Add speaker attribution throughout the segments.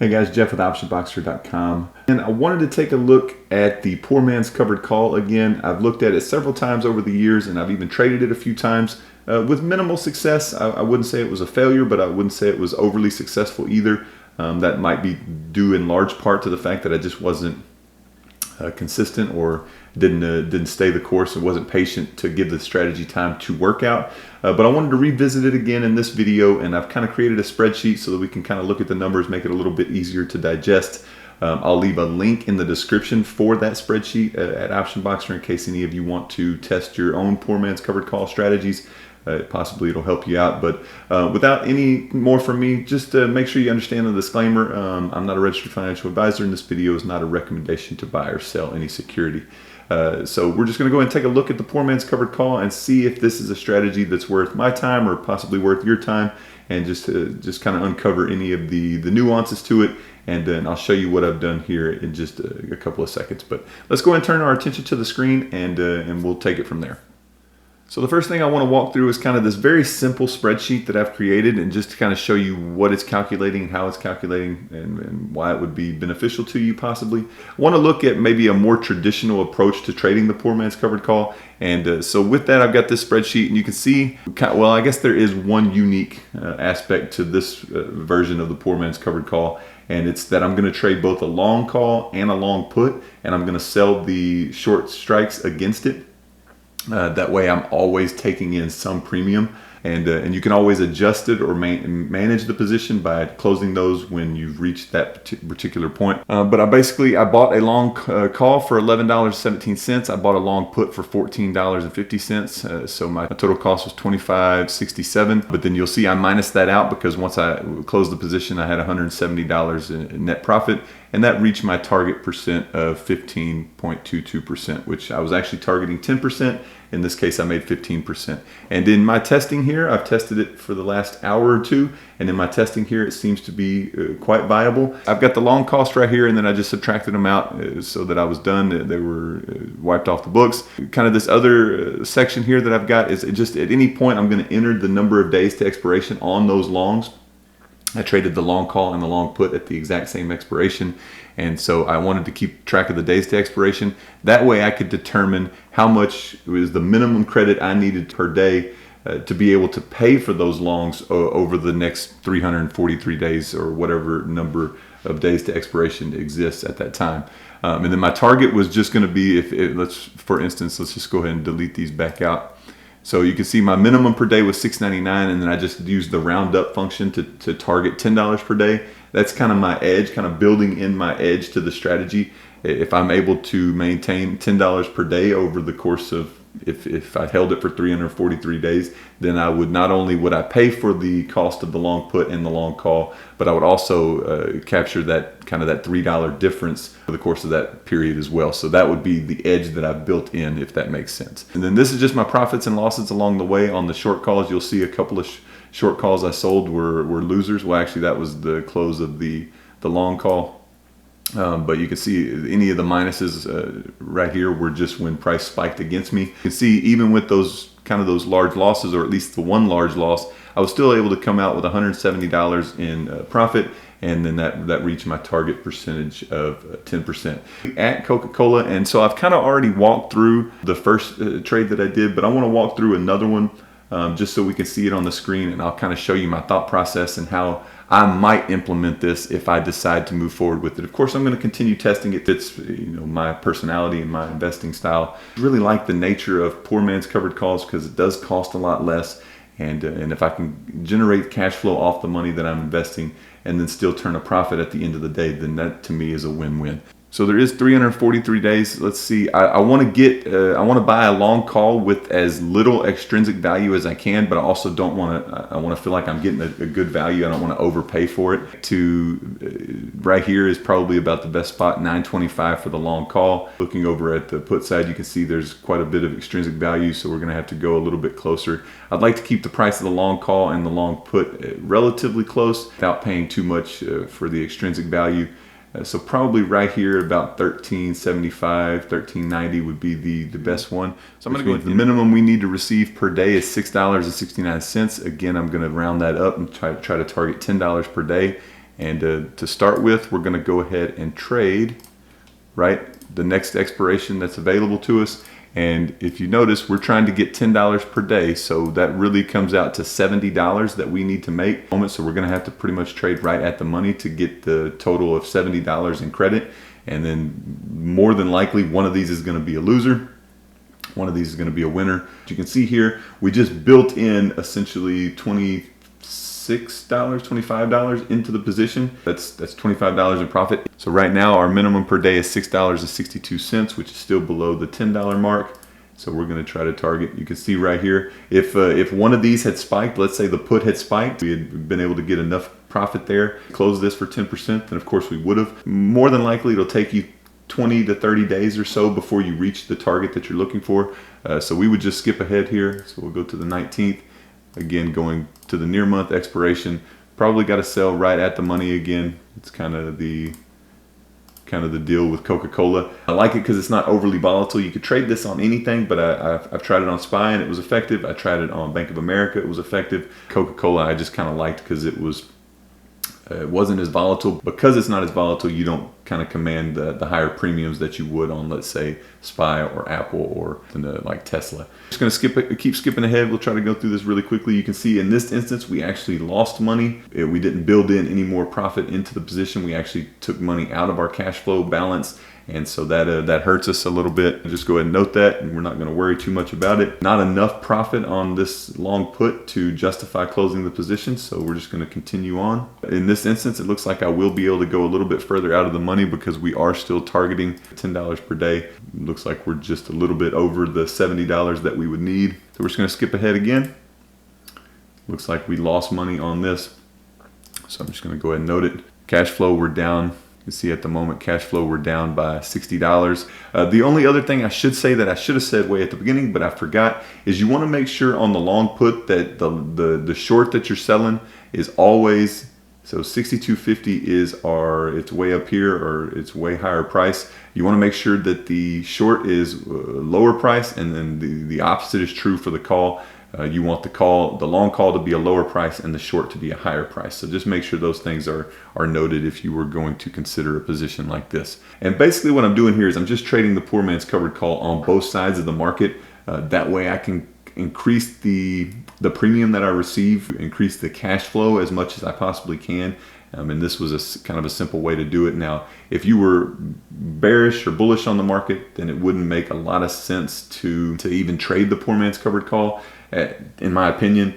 Speaker 1: Hey guys, Jeff with OptionBoxer.com, and I wanted to take a look at the poor man's covered call again. I've looked at it several times over the years, and I've even traded it a few times with minimal success. I wouldn't say it was a failure, but I wouldn't say it was overly successful either. That might be due in large part to the fact that I just wasn't consistent or didn't stay the course and wasn't patient to give the strategy time to work out. But I wanted to revisit it again in this video, and I've kind of created a spreadsheet so that we can kind of look at the numbers, make it a little bit easier to digest. I'll leave a link in the description for that spreadsheet at Option Boxer in case any of you want to test your own poor man's covered call strategies. Possibly it'll help you out, but without any more from me, just make sure you understand the disclaimer. I'm not a registered financial advisor, and this video is not a recommendation to buy or sell any security. So we're just going to go ahead and take a look at the poor man's covered call and see if this is a strategy that's worth my time or possibly worth your time, and just kind of uncover any of the nuances to it. And then I'll show you what I've done here in just a couple of seconds. But let's go ahead and turn our attention to the screen, and we'll take it from there. So the first thing I want to walk through is kind of this very simple spreadsheet that I've created, and just to kind of show you what it's calculating, how it's calculating, and why it would be beneficial to you possibly. I want to look at maybe a more traditional approach to trading the poor man's covered call. And so with that, I've got this spreadsheet, and you can see, well, I guess there is one unique aspect to this version of the poor man's covered call. And it's that I'm going to trade both a long call and a long put, and I'm going to sell the short strikes against it. That way I'm always taking in some premium, and you can always adjust it or manage the position by closing those when you've reached that particular point. But I bought a long call for $11.17. I bought a long put for $14.50. So my total cost was $25.67. But then you'll see I minus that out because once I closed the position, I had $170 in net profit. And that reached my target percent of 15.22%, which I was actually targeting 10%. In this case, I made 15%. And in my testing here, I've tested it for the last hour or two. And in my testing here, it seems to be quite viable. I've got the long cost right here, and then I just subtracted them out so that I was done. They were wiped off the books. Kind of this other section here that I've got is just at any point, I'm going to enter the number of days to expiration on those longs. I traded the long call and the long put at the exact same expiration, and so I wanted to keep track of the days to expiration. That way I could determine how much was the minimum credit I needed per day to be able to pay for those longs over the next 343 days or whatever number of days to expiration exists at that time. And then my target was just going to be, for instance, let's just go ahead and delete these back out. So you can see my minimum per day was $6.99, and then I just used the round up function to target $10 per day. That's kind of my edge, kind of building in my edge to the strategy. If I'm able to maintain $10 per day over the course of, if I held it for 343 days, then I would not only would I pay for the cost of the long put and the long call, but I would also capture that kind of that $3 difference for the course of that period as well. So that would be the edge that I've built in, if that makes sense. And then this is just my profits and losses along the way. On the short calls, you'll see a couple of short calls I sold were losers. Well, actually, that was the close of the long call. But you can see any of the minuses right here were just when price spiked against me. You can see even with those large losses, or at least the one large loss, I was still able to come out with $170 in profit, and then that reached my target percentage of 10% at Coca-Cola. And so I've kind of already walked through the first trade that I did, but I want to walk through another one just so we can see it on the screen, and I'll kind of show you my thought process and how I might implement this if I decide to move forward with it. Of course, I'm going to continue testing it. It's my personality and my investing style. I really like the nature of poor man's covered calls because it does cost a lot less, and if I can generate cash flow off the money that I'm investing and then still turn a profit at the end of the day, then that to me is a win-win. So there is 343 days. Let's see. I want to buy a long call with as little extrinsic value as I can, but I also don't want to. I want to feel like I'm getting a good value. I don't want to overpay for it. Right here is probably about the best spot, 925 for the long call. Looking over at the put side, you can see there's quite a bit of extrinsic value, so we're going to have to go a little bit closer. I'd like to keep the price of the long call and the long put relatively close without paying too much for the extrinsic value. So probably right here about 1375, 1390 would be the best one. So I'm going to go with the minimum we need to receive per day is $6.69. Again, I'm going to round that up and try to target $10 per day. And to start with, we're going to go ahead and trade the next expiration that's available to us. And if you notice, we're trying to get $10 per day, so that really comes out to $70 that we need to make. So we're going to have to pretty much trade right at the money to get the total of $70 in credit. And then more than likely, one of these is going to be a loser. One of these is going to be a winner. As you can see here, we just built in essentially $26, $25 into the position. That's $25 in profit. So right now our minimum per day is $6.62, which is still below the $10 mark. So we're going to try to target. You can see right here, if one of these had spiked, let's say the put had spiked, we had been able to get enough profit there, close this for 10%, then of course we would have. More than likely it'll take you 20 to 30 days or so before you reach the target that you're looking for. So we would just skip ahead here. So we'll go to the 19th. Again, going to the near month expiration, probably got to sell right at the money again. It's kind of the deal with Coca-Cola. I like it because it's not overly volatile. You could trade this on anything, but I've tried it on SPY and it was effective. I tried it on Bank of America, it was effective. Coca-Cola I just kind of liked because it wasn't as volatile. Because it's not as volatile, you don't kind of command the higher premiums that you would on, let's say, SPY or Apple or like Tesla. Just gonna keep skipping ahead. We'll try to go through this really quickly. You can see in this instance, we actually lost money. We didn't build in any more profit into the position. We actually took money out of our cash flow balance. And so that hurts us a little bit. Just go ahead and note that, and we're not going to worry too much about it. Not enough profit on this long put to justify closing the position, so we're just going to continue on. In this instance, it looks like I will be able to go a little bit further out of the money because we are still targeting $10 per day. It looks like we're just a little bit over the $70 that we would need. So we're just going to skip ahead again. Looks like we lost money on this, so I'm just going to go ahead and note it. Cash flow, we're down. You can see at the moment, cash flow, we're down by $60. The only other thing I should say that I should have said way at the beginning, but I forgot, is you want to make sure on the long put that the short that you're selling is always, so 62.50 is it's way up here, or it's way higher price. You want to make sure that the short is lower price, and then the opposite is true for the call. You want the long call to be a lower price and the short to be a higher price. So just make sure those things are noted if you were going to consider a position like this. And basically what I'm doing here is I'm just trading the poor man's covered call on both sides of the market. That way I can increase the premium that I receive, increase the cash flow as much as I possibly can. And this was kind of a simple way to do it. Now, if you were bearish or bullish on the market, then it wouldn't make a lot of sense to even trade the poor man's covered call, in my opinion,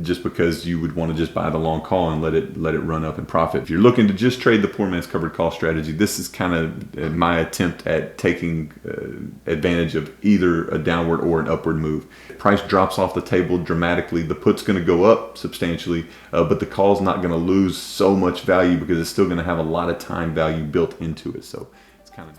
Speaker 1: just because you would want to just buy the long call and let it run up in profit. If you're looking to just trade the poor man's covered call strategy, this is kind of my attempt at taking advantage of either a downward or an upward move. Price drops off the table dramatically, the put's going to go up substantially, but the call's not going to lose so much value because it's still going to have a lot of time value built into it. So it's kind of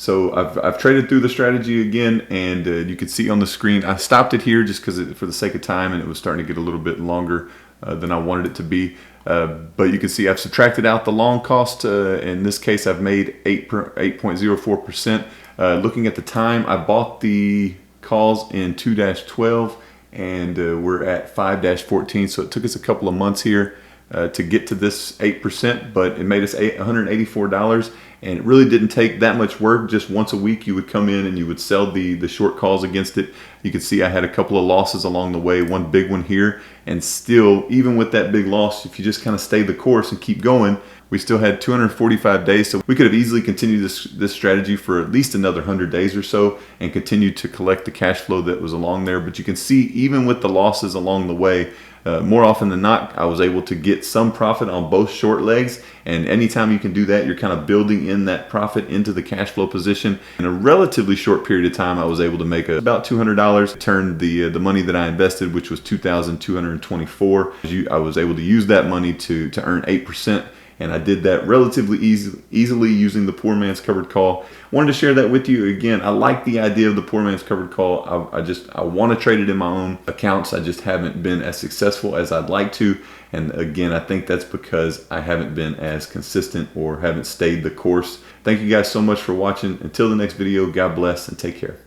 Speaker 1: So I've traded through the strategy again, and you can see on the screen, I stopped it here just because for the sake of time, and it was starting to get a little bit longer than I wanted it to be. But you can see I've subtracted out the long cost. In this case, I've made 8.04%. Looking at the time, I bought the calls in 2-12, and we're at 5-14. So it took us a couple of months here to get to this 8%, but it made us $184. And it really didn't take that much work. Just once a week you would come in and you would sell the short calls against it. You can see I had a couple of losses along the way, one big one here. And still, even with that big loss, if you just kind of stay the course and keep going, we still had 245 days. So we could have easily continued this strategy for at least another 100 days or so and continued to collect the cash flow that was along there. But you can see, even with the losses along the way, more often than not, I was able to get some profit on both short legs. And anytime you can do that, you're kind of building in that profit into the cash flow position. In a relatively short period of time, I was able to make about $200, turn the money that I invested, which was $2,224. I was able to use that money to earn 8%. and I did that relatively easily using the poor man's covered call. Wanted to share that with you. Again, I like the idea of the poor man's covered call. I want to trade it in my own accounts. I just haven't been as successful as I'd like to. And again, I think that's because I haven't been as consistent or haven't stayed the course. Thank you guys so much for watching. Until the next video, God bless and take care.